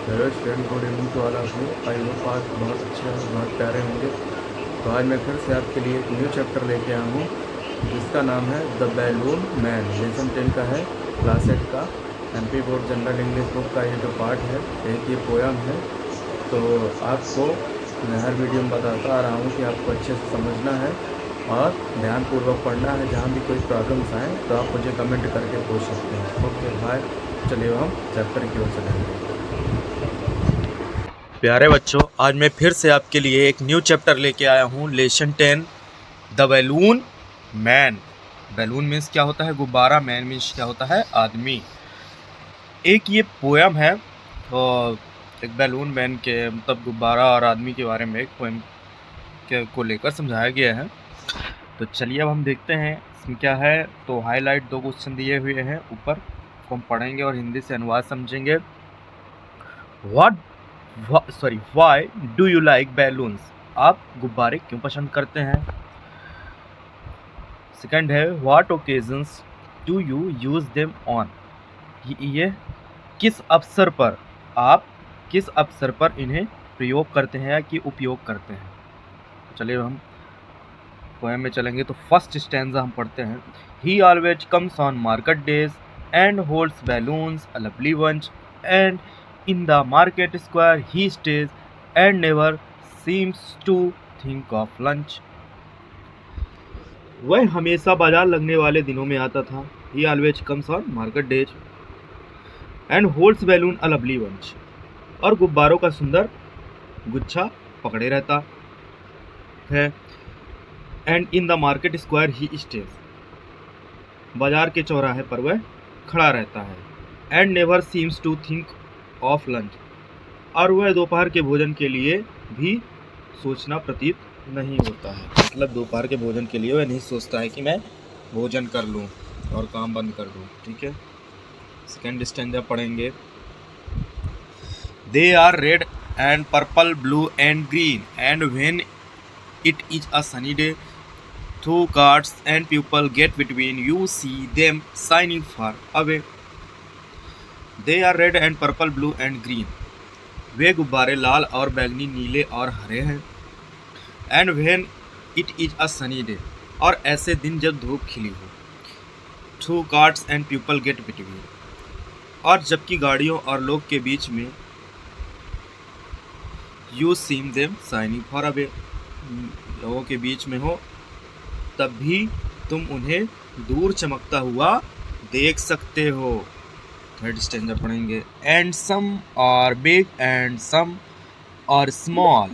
Hello student, good evening to all of you. I hope आप बहुत अच्छे और बहुत प्यारे होंगे। तो आज मैं फिर से आपके लिए एक न्यू चैप्टर लेके आया हूँ जिसका नाम है द बैलून मैन। लेसन 10 का है, क्लास 8 का, MP board general English book का ये जो पार्ट है, एक ये पोयम है। तो आपको मैं हर वीडियो में बताता आ रहा हूँ कि आपको अच्छे से समझना है और ध्यानपूर्वक पढ़ना है। जहाँ भी कोई प्रॉब्लम्स आए तो आप मुझे कमेंट करके पूछ सकते हैं। Okay bye. चलिए हम चैप्टर की ओर चलेंगे। प्यारे बच्चों, आज मैं फिर से आपके लिए एक न्यू चैप्टर लेके आया हूँ। Lesson 10 the balloon man. Balloon means क्या होता है? गुब्बारा। मैन मीन्स क्या होता है? आदमी। एक ये पोयम है, तो एक बैलून मैन के मतलब गुब्बारा और आदमी के बारे में एक पोयम को लेकर समझाया गया है। तो चलिए अब हम देखते हैं इसमें क्या है। तो हाईलाइट 2 क्वेश्चन दिए हुए हैं ऊपर, को हम पढ़ेंगे और हिंदी से अनुवाद समझेंगे। Why do you like balloons? आप गुब्बारे क्यों पसंद करते हैं? सेकंड है what occasions do you use them on? ये किस अवसर पर, आप किस अवसर पर इन्हें प्रयोग करते हैं या कि उपयोग करते हैं? चलिए हम पोएम में चलेंगे। तो फर्स्ट स्टैंजा हम पढ़ते हैं। He always comes on market days and holds balloons a lovely bunch and in the market square he stays and never seems to think of lunch. वह हमेशा बाजार लगने वाले दिनों में आता था। He always comes on market days and holds balloon a lovely bunch, और गुब्बारों का सुंदर गुच्छा पकड़े रहता है। And in the market square he stays, बाजार के चौराहे पर वह खड़ा रहता है। And never seems to think of lunch, और वह दोपहर के भोजन के लिए भी सोचना प्रतीत नहीं होता है। मतलब दोपहर के भोजन के लिए वह नहीं सोचता है कि मैं भोजन कर लूँ और काम बंद कर दूँ। ठीक है, सेकेंड स्टैंजा पढ़ेंगे। They are red and purple blue and green and when it is a sunny day through cards and people get between, you see them shining far away. They are red and purple, blue and green. वे गुब्बारे लाल और बैंगनी, नीले और हरे हैं। And when it is a sunny day, और ऐसे दिन जब धूप खिली हो। Through cards and people get between, और जबकि गाड़ियों और लोग के बीच में। You see them shining far away, लोगों के बीच में हो तब भी तुम उन्हें दूर चमकता हुआ देख सकते हो। थर्ड स्टैंजा पढ़ेंगे। And some are big and some are small,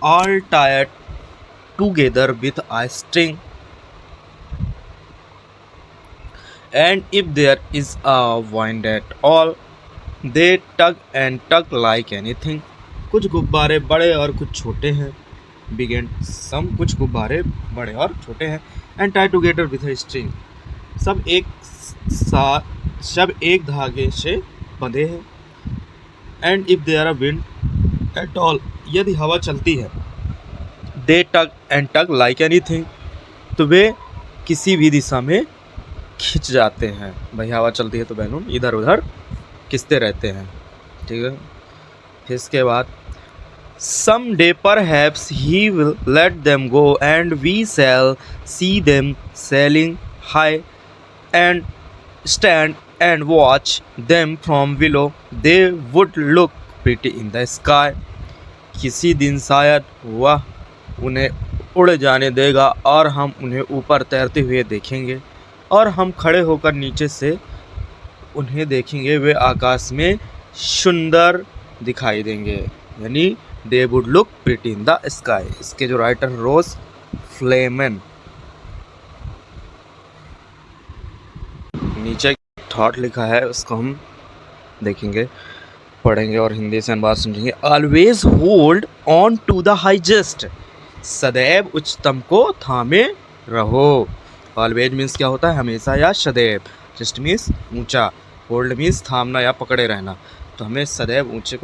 all टायर्ड together with a string, and if there is a wind at all they tug and tug like anything. कुछ गुब्बारे बड़े और कुछ छोटे हैं। बिग एंड सम, कुछ गुब्बारे बड़े और छोटे हैं। And tie together with a string, सब एक धागे से बंधे हैं। And if there a wind at all, यदि हवा चलती है। They tug and tug like anything, तो वे किसी भी दिशा में खिंच जाते हैं। भाई हवा चलती है तो बैलून इधर उधर खिंचते रहते हैं। ठीक है, फिर इसके बाद someday perhaps he will let them go and we shall see them sailing high and stand and watch them from below, they would look pretty in the sky। किसी दिन शायद वह उन्हें उड़ जाने देगा और हम उन्हें ऊपर तैरते हुए देखेंगे, और हम खड़े होकर नीचे से उन्हें देखेंगे, वे आकाश में सुंदर दिखाई देंगे। यानी they would look pretty in the sky. इसके जो राइटर रोज फ्लेमन। नीचे थॉट लिखा है, उसको हम देखेंगे, पढ़ेंगे और हिंदी से अनुवाद समझेंगे। Always hold on to the highest, सदैव उच्चतम को थामे रहो। ऑलवेज मीन्स क्या होता है? हमेशा या सदैव। जस्ट मीन्स ऊंचा। होल्ड मीन्स थामना या पकड़े रहना। तो हमें सदैव ऊंचे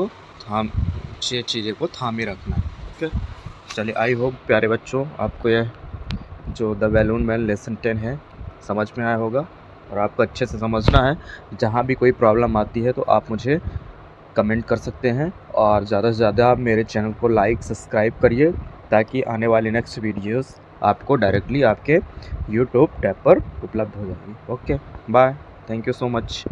चीज़ें को थामे रखना है। ठीक है, चलिए आई होप प्यारे बच्चों आपको यह जो द बैलून मैन लेसन 10 है समझ में आया होगा, और आपको अच्छे से समझना है। जहाँ भी कोई प्रॉब्लम आती है तो आप मुझे कमेंट कर सकते हैं, और ज़्यादा से ज़्यादा आप मेरे चैनल को लाइक सब्सक्राइब करिए, ताकि आने वाली नेक्स्ट वीडियोस आपको डायरेक्टली आपके यूट्यूब टैब पर उपलब्ध हो जाएगी। Okay, bye, thank you so much.